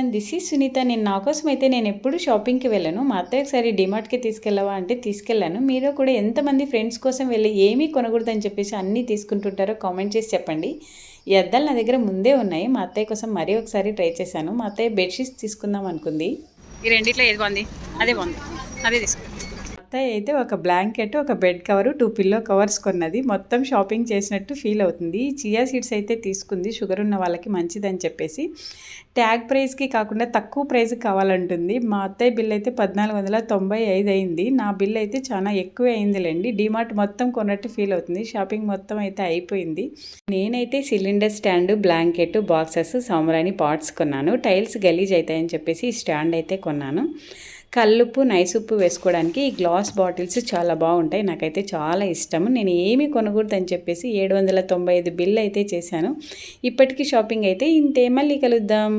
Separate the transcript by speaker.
Speaker 1: Everyone, this is Sunitha. నా కోసం అయితే నేను ఎప్పుడు షాపింగ్కి వెళ్ళాను. మా అత్తయ్య ఒకసారి డిమార్ట్కి తీసుకెళ్ళవా అంటే తీసుకెళ్ళాను. మీరు కూడా ఎంతమంది ఫ్రెండ్స్ కోసం వెళ్ళి ఏమీ కొనకూడదని చెప్పేసి అన్నీ తీసుకుంటుంటారో కామెంట్ చేసి చెప్పండి. ఈ అద్దాలు నా దగ్గర ముందే ఉన్నాయి. మా అత్తయ్య కోసం మరీ ఒకసారి ట్రై చేశాను. మా అత్తయ్య బెడ్షీట్స్ తీసుకుందాం అనుకుంది.
Speaker 2: ఈ రెండిట్లో ఏది బాగుంది? అదే బాగుంది, అదే తీసుకో.
Speaker 1: అత్తయ్య అయితే ఒక బ్లాంకెట్, ఒక బెడ్ కవరు, 2 పిల్లో కవర్స్ కొన్నది. మొత్తం షాపింగ్ చేసినట్టు ఫీల్ అవుతుంది. చియా సీడ్స్ అయితే తీసుకుంది, షుగర్ ఉన్న వాళ్ళకి మంచిదని చెప్పేసి. ట్యాగ్ ప్రైస్కి కాకుండా తక్కువ ప్రైస్కి కావాలంటుంది. మా అత్తయ్య బిల్ అయితే 1495 అయింది. నా బిల్ అయితే చాలా ఎక్కువ అయిందిలేండి. డిమార్ట్ మొత్తం కొన్నట్టు ఫీల్ అవుతుంది. షాపింగ్ మొత్తం అయితే అయిపోయింది. నేనైతే సిలిండర్ స్టాండ్, బ్లాంకెట్, బాక్సెస్, సాంబ్రాణి పాట్స్ కొన్నాను. టైల్స్ గలీజ్ అవుతాయని చెప్పేసి ఈ స్టాండ్ అయితే కొన్నాను. కల్లుప్పు, నైస్ ఉప్పు వేసుకోవడానికి ఈ గ్లాస్ బాటిల్స్ చాలా బాగుంటాయి. నాకైతే చాలా ఇష్టం. నేను ఏమీ కొనకూడదని చెప్పేసి 795 బిల్ అయితే చేశాను. ఇప్పటికీ షాపింగ్ అయితే ఇంతే. మళ్ళీ కలుద్దాం.